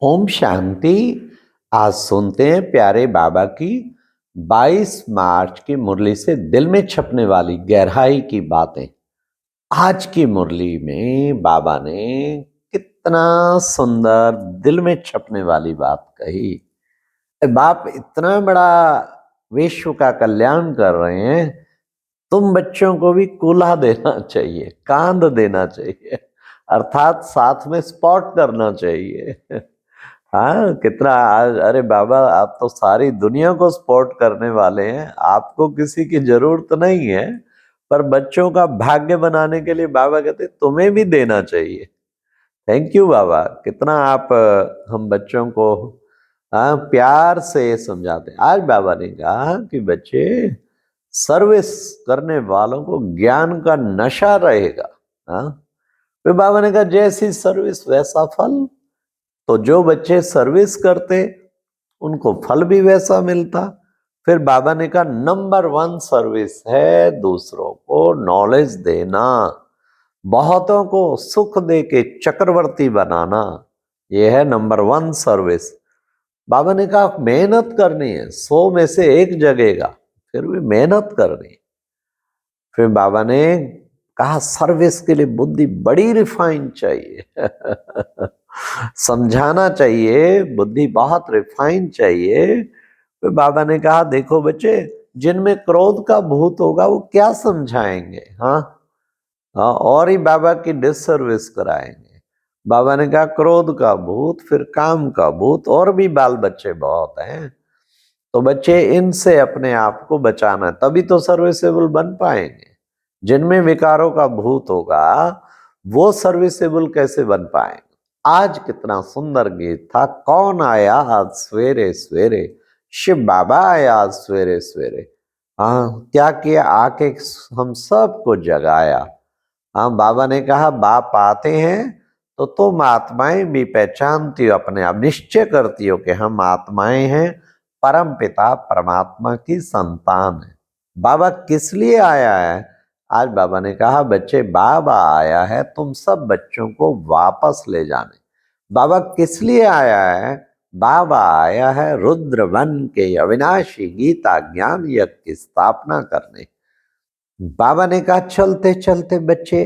ओम शांति। आज सुनते हैं प्यारे बाबा की 22 मार्च की मुरली से दिल में छपने वाली गहराई की बातें। आज की मुरली में बाबा ने कितना सुंदर दिल में छपने वाली बात कही। बाप इतना बड़ा विश्व का कल्याण कर रहे हैं, तुम बच्चों को भी कुल्हा देना चाहिए, कांद देना चाहिए, अर्थात साथ में स्पॉट करना चाहिए। हाँ, कितना आज, अरे बाबा आप तो सारी दुनिया को सपोर्ट करने वाले हैं, आपको किसी की जरूरत नहीं है, पर बच्चों का भाग्य बनाने के लिए बाबा कहते तुम्हें भी देना चाहिए। थैंक यू बाबा, कितना आप हम बच्चों को प्यार से समझाते हैं। आज बाबा ने कहा कि बच्चे, सर्विस करने वालों को ज्ञान का नशा रहेगा। हाँ, फिर बाबा ने कहा जैसी सर्विस वैसा फल। तो जो बच्चे सर्विस करते उनको फल भी वैसा मिलता। फिर बाबा ने कहा नंबर 1 सर्विस है दूसरों को नॉलेज देना, बहुतों को सुख दे के चक्रवर्ती बनाना, यह है नंबर 1 सर्विस। बाबा ने कहा मेहनत करनी है, 100 में से 1 जगेगा, फिर भी मेहनत करनी है। फिर बाबा ने कहा सर्विस के लिए बुद्धि बड़ी रिफाइन चाहिए। समझाना चाहिए, बुद्धि बहुत रिफाइन चाहिए। फिर बाबा ने कहा देखो बच्चे, जिनमें क्रोध का भूत होगा वो क्या समझाएंगे। हाँ, और ही बाबा की डिससर्विस कराएंगे। बाबा ने कहा क्रोध का भूत, फिर काम का भूत, और भी बाल बच्चे बहुत हैं। तो बच्चे इनसे अपने आप को बचाना, तभी तो सर्विसेबल बन पाएंगे। जिनमें विकारों का भूत होगा वो सर्विसेबल कैसे बन पाएंगे। आज कितना सुंदर गीत था, कौन आया आज सवेरे सवेरे, शिव बाबा आया आज सवेरे सवेरे। हाँ, क्या किया, आके हम सबको जगाया। हाँ, बाबा ने कहा बाप आते हैं तो तुम आत्माएं भी पहचानती हो, अपने आप निश्चय करती हो कि हम आत्माएं हैं, परम पिता परमात्मा की संतान है। बाबा किस लिए आया है? आज बाबा ने कहा बच्चे, बाबा आया है तुम सब बच्चों को वापस ले जाने। बाबा किस लिए आया है? बाबा आया है रुद्र वन के अविनाशी गीता ज्ञान यज्ञ की स्थापना करने। बाबा ने कहा चलते चलते बच्चे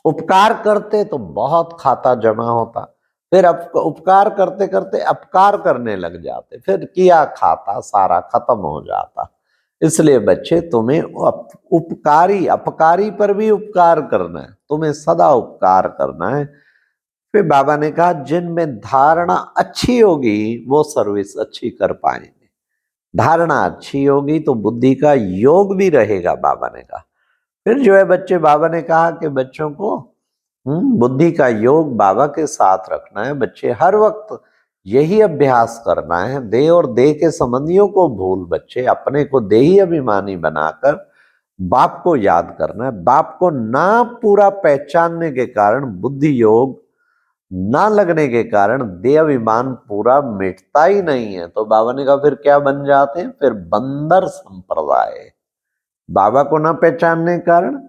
उपकार करते तो बहुत खाता जमा होता, फिर उपकार करते करते अपकार करने लग जाते, फिर किया खाता सारा खत्म हो जाता। इसलिए बच्चे तुम्हें उपकारी अपकारी पर भी उपकार करना है, तुम्हें सदा उपकार करना है। फिर बाबा ने कहा जिनमें धारणा अच्छी होगी वो सर्विस अच्छी कर पाएंगे। धारणा अच्छी होगी तो बुद्धि का योग भी रहेगा, बाबा ने कहा। फिर जो है बच्चे, बाबा ने कहा कि बच्चों को बुद्धि का योग बाबा के साथ रखना है। बच्चे हर वक्त यही अभ्यास करना है, देह और देह के संबंधियों को भूल बच्चे अपने को देही अभिमानी बनाकर बाप को याद करना है। बाप को ना पूरा पहचानने के कारण, बुद्धि योग ना लगने के कारण देह अभिमान पूरा मिटता ही नहीं है। तो बाबा ने कहा फिर क्या बन जाते हैं? फिर बंदर संप्रदाय। बाबा को ना पहचानने के कारण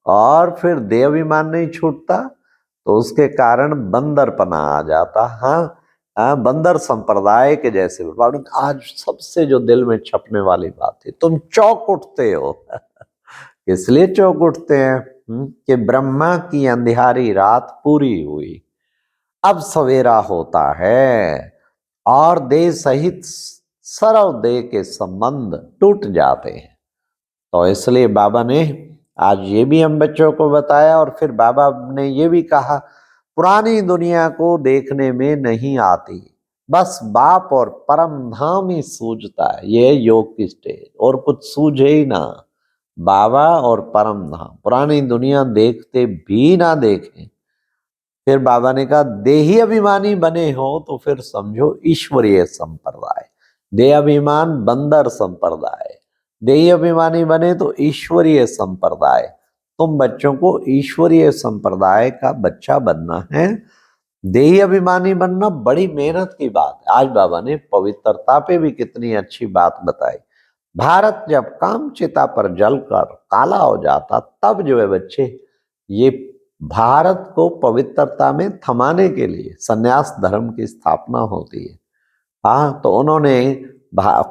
और फिर देह अभिमान नहीं छूटता तो उसके कारण बंदरपना आ जाता। हाँ, हाँ, बंदर संप्रदाय के जैसे। आज सबसे जो दिल में छपने वाली बात है, तुम चौंक उठते हो। इसलिए चौंक उठते हैं कि ब्रह्मा की अंधियारी रात पूरी हुई, अब सवेरा होता है और देह सहित सर्व देह के संबंध टूट जाते हैं। तो इसलिए बाबा ने आज ये भी हम बच्चों को बताया। और फिर बाबा ने ये भी कहा पुरानी दुनिया को देखने में नहीं आती, बस बाप और परम धाम ही सूझता है। ये योग की स्टेज, और कुछ सूझे ही ना, बाबा और परम धाम। पुरानी दुनिया देखते भी ना देखें। फिर बाबा ने कहा देही अभिमानी बने हो तो फिर समझो ईश्वरीय संप्रदाय। देह अभिमान बंदर संप्रदाय, देही अभिमानी बने तो ईश्वरीय संप्रदाय। तुम बच्चों को ईश्वरीय संप्रदाय का बच्चा बनना है। देही अभिमानी बनना बड़ी मेहनत की बात है। आज बाबा ने पवित्रता पे भी कितनी अच्छी बात बताई। भारत जब कामचिता पर जलकर काला हो जाता, तब जो है बच्चे ये भारत को पवित्रता में थमाने के लिए संन्यास धर्म की स्थापना होती है। हाँ, तो उन्होंने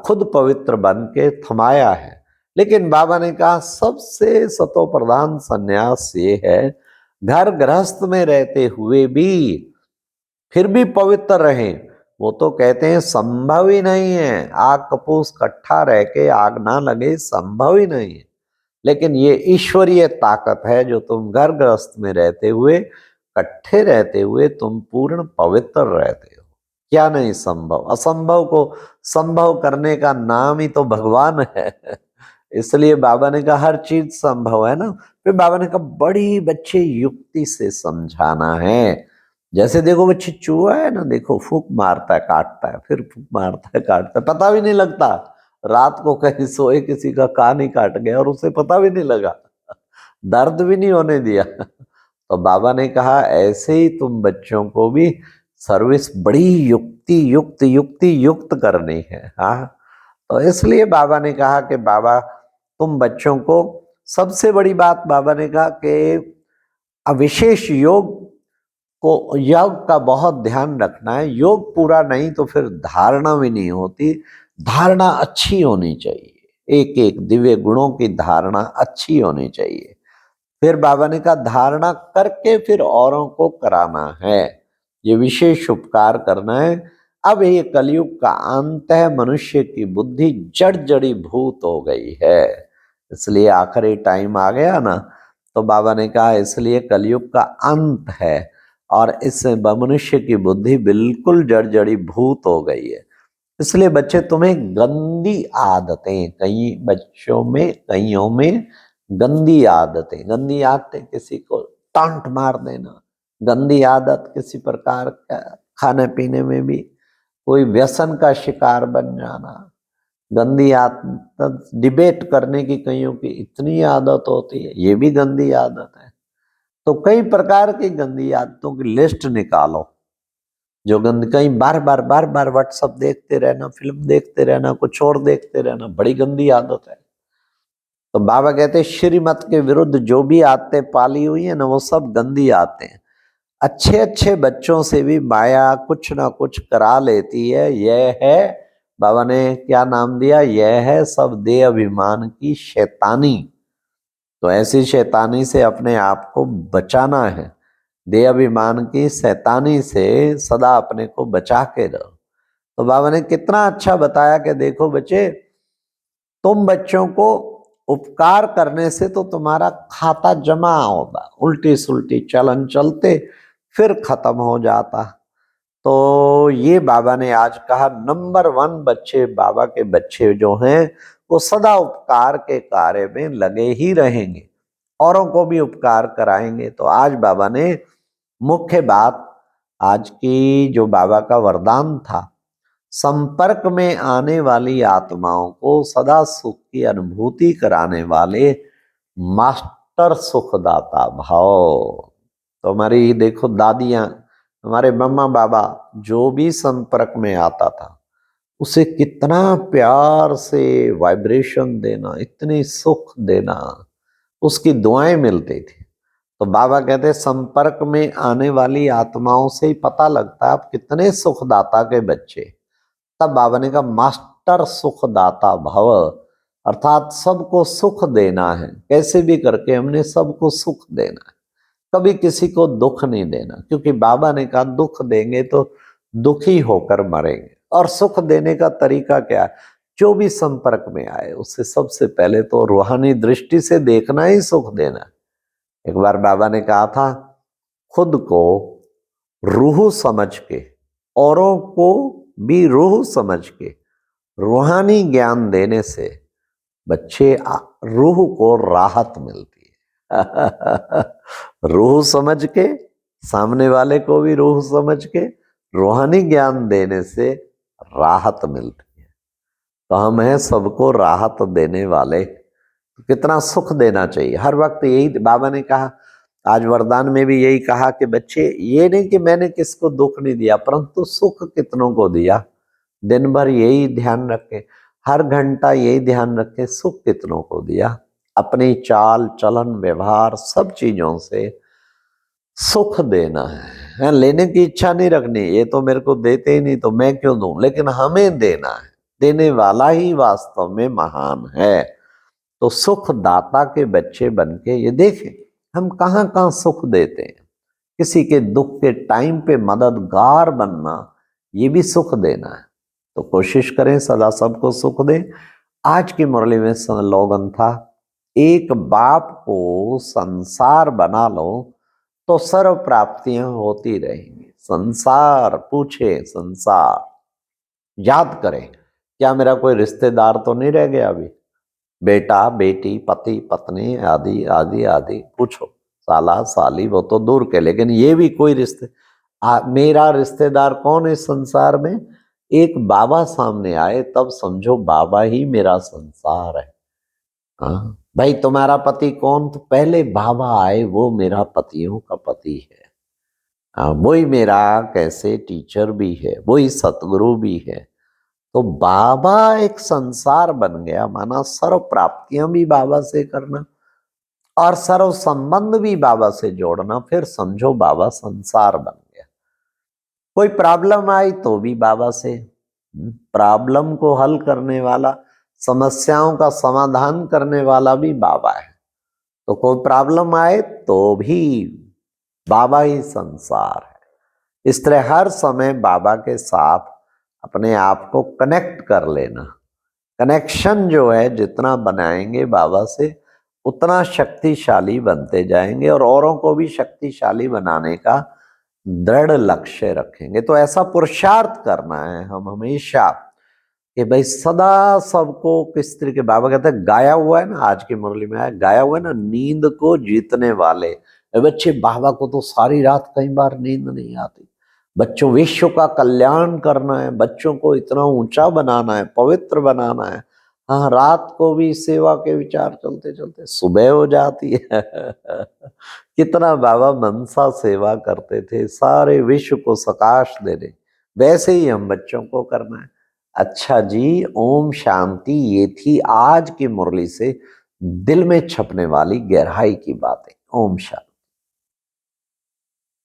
खुद पवित्र बन के थमाया है। लेकिन बाबा ने कहा सबसे सतो प्रधान संन्यास ये है, घर गृहस्थ में रहते हुए भी फिर भी पवित्र रहें। वो तो कहते हैं संभव ही नहीं है, आग कपूस इकट्ठा रह के आग ना लगे, संभव ही नहीं है। लेकिन ये ईश्वरीय ताकत है जो तुम घर गृहस्थ में रहते हुए, इकट्ठे रहते हुए तुम पूर्ण पवित्र रहते हो। क्या नहीं संभव, असंभव को संभव करने का नाम ही तो भगवान है। इसलिए बाबा ने कहा हर चीज संभव है ना। फिर बाबा ने कहा बड़ी बच्चे युक्ति से समझाना है। जैसे देखो बच्चे चूहा है ना, देखो फूंक मारता है काटता है, फिर फूंक मारता है काटता है, पता भी नहीं लगता। रात को कहीं सोए किसी का कान ही काट गया और उसे पता भी नहीं लगा, दर्द भी नहीं होने दिया। तो बाबा ने कहा ऐसे ही तुम बच्चों को भी सर्विस बड़ी युक्ति युक्त करनी है। हाँ, तो इसलिए बाबा ने कहा कि बाबा तुम बच्चों को, सबसे बड़ी बात बाबा ने कहा कि विशेष योग को, योग का बहुत ध्यान रखना है। योग पूरा नहीं तो फिर धारणा भी नहीं होती। धारणा अच्छी होनी चाहिए, एक एक दिव्य गुणों की धारणा अच्छी होनी चाहिए। फिर बाबा ने कहा धारणा करके फिर औरों को कराना है, ये विशेष उपकार करना है। अब ये कलयुग का अंत है, मनुष्य की बुद्धि जड़ जड़ी भूत हो गई है, इसलिए आखिरी टाइम आ गया ना। तो बाबा ने कहा इसलिए कलयुग का अंत है और इससे मनुष्य की बुद्धि बिल्कुल जड़ जड़ी भूत हो गई है। इसलिए बच्चे तुम्हें गंदी आदतें, कई बच्चों में कईयों में गंदी आदतें किसी को टांट मार देना, गंदी आदत किसी प्रकार का खाने पीने में भी कोई व्यसन का शिकार बन जाना, गंदी आदत डिबेट करने की कईयों की इतनी आदत होती है, ये भी गंदी आदत है। तो कई प्रकार की गंदी आदतों की लिस्ट निकालो। जो गंद, कहीं बार बार व्हाट्सअप देखते रहना, फिल्म देखते रहना, कुछ और देखते रहना, बड़ी गंदी आदत है। तो बाबा कहते हैं श्रीमत के विरुद्ध जो भी आदतें पाली हुई है ना, वो सब गंदी आदतें हैं। अच्छे अच्छे बच्चों से भी माया कुछ ना कुछ करा लेती है। यह है, बाबा ने क्या नाम दिया, यह है सब देह अभिमान की शैतानी। तो ऐसी शैतानी से अपने आप को बचाना है। देह अभिमान की शैतानी से सदा अपने को बचा के रहो। तो बाबा ने कितना अच्छा बताया कि देखो बच्चे, तुम बच्चों को उपकार करने से तो तुम्हारा खाता जमा होता, उल्टी सुल्टी चलन चलते फिर खत्म हो जाता। तो ये बाबा ने आज कहा नंबर 1 बच्चे, बाबा के बच्चे जो हैं वो सदा उपकार के कार्य में लगे ही रहेंगे, औरों को भी उपकार कराएंगे। तो आज बाबा ने मुख्य बात, आज की जो बाबा का वरदान था, संपर्क में आने वाली आत्माओं को सदा सुख की अनुभूति कराने वाले मास्टर सुखदाता भाव। तो हमारी देखो दादियां, हमारे मम्मा बाबा, जो भी संपर्क में आता था उसे कितना प्यार से वाइब्रेशन देना, इतनी सुख देना, उसकी दुआएं मिलती थी। तो बाबा कहते हैं संपर्क में आने वाली आत्माओं से ही पता लगता है आप कितने सुखदाता के बच्चे। तब बाबा ने कहा मास्टर सुखदाता भव, अर्थात सबको सुख देना है, कैसे भी करके हमने सबको सुख देना है, कभी किसी को दुख नहीं देना। क्योंकि बाबा ने कहा दुख देंगे तो दुखी होकर मरेंगे। और सुख देने का तरीका क्या है, जो भी संपर्क में आए उससे सबसे पहले तो रूहानी दृष्टि से देखना ही सुख देना है। एक बार बाबा ने कहा था खुद को रूह समझ के, औरों को भी रूह समझ के रूहानी ज्ञान देने से बच्चे रूह को राहत मिलती है। रूह समझ के, सामने वाले को भी रूह समझ के रूहानी ज्ञान देने से राहत मिलती है। तो हम हैं सबको राहत देने वाले। कितना सुख देना चाहिए हर वक्त, यही बाबा ने कहा। आज वरदान में भी यही कहा कि बच्चे, ये नहीं कि मैंने किसको दुख नहीं दिया, परंतु सुख कितनों को दिया। दिन भर यही ध्यान रखे, हर घंटा यही ध्यान रखे सुख कितनों को दिया। अपनी चाल चलन व्यवहार सब चीजों से सुख देना है, लेने की इच्छा नहीं रखनी, ये तो मेरे को देते ही नहीं तो मैं क्यों दूं, लेकिन हमें देना है, देने वाला ही वास्तव में महान है। तो सुख दाता के बच्चे बन के ये देखें हम कहाँ कहाँ सुख देते हैं। किसी के दुख के टाइम पे मददगार बनना, ये भी सुख देना है। तो कोशिश करें सदा सबको सुख दें। आज की मुरली में स्लोगन था, एक बाप को संसार बना लो तो सर्व प्राप्तियां होती रहेंगी। संसार पूछे, संसार याद करें, क्या मेरा कोई रिश्तेदार तो नहीं रह गया अभी? बेटा बेटी पति पत्नी आदि आदि आदि पूछो, साला साली वो तो दूर के, लेकिन ये भी कोई रिश्ते, मेरा रिश्तेदार कौन है संसार में? एक बाबा सामने आए तब समझो बाबा ही मेरा संसार है। हाँ भाई, तुम्हारा पति कौन? तो पहले बाबा आए, वो मेरा पतियों का पति है। हाँ, वही मेरा कैसे टीचर भी है, वही सतगुरु भी है। तो बाबा एक संसार बन गया, माना सर्व प्राप्तियां भी बाबा से करना और सर्व संबंध भी बाबा से जोड़ना, फिर समझो बाबा संसार बन गया। कोई प्रॉब्लम आई तो भी बाबा से, प्रॉब्लम को हल करने वाला, समस्याओं का समाधान करने वाला भी बाबा है। तो कोई प्रॉब्लम आए तो भी बाबा ही संसार है। इस तरह हर समय बाबा के साथ अपने आप को कनेक्ट कर लेना। कनेक्शन जो है जितना बनाएंगे बाबा से, उतना शक्तिशाली बनते जाएंगे और औरों को भी शक्तिशाली बनाने का दृढ़ लक्ष्य रखेंगे। तो ऐसा पुरुषार्थ करना है हम हमेशा कि भाई सदा सबको किस तरीके, बाबा कहते हैं गाया हुआ है ना, आज की मुरली में आया, गाया हुआ है ना, नींद को जीतने वाले बच्चे। बाबा को तो सारी रात कई बार नींद नहीं आती। बच्चों, विश्व का कल्याण करना है, बच्चों को इतना ऊंचा बनाना है, पवित्र बनाना है। हाँ, रात को भी सेवा के विचार चलते चलते सुबह हो जाती है। कितना बाबा मनसा सेवा करते थे, सारे विश्व को सकाश देने। वैसे ही हम बच्चों को करना है। अच्छा जी, ओम शांति। ये थी आज की मुरली से दिल में छपने वाली गहराई की बातें। ओम शांति।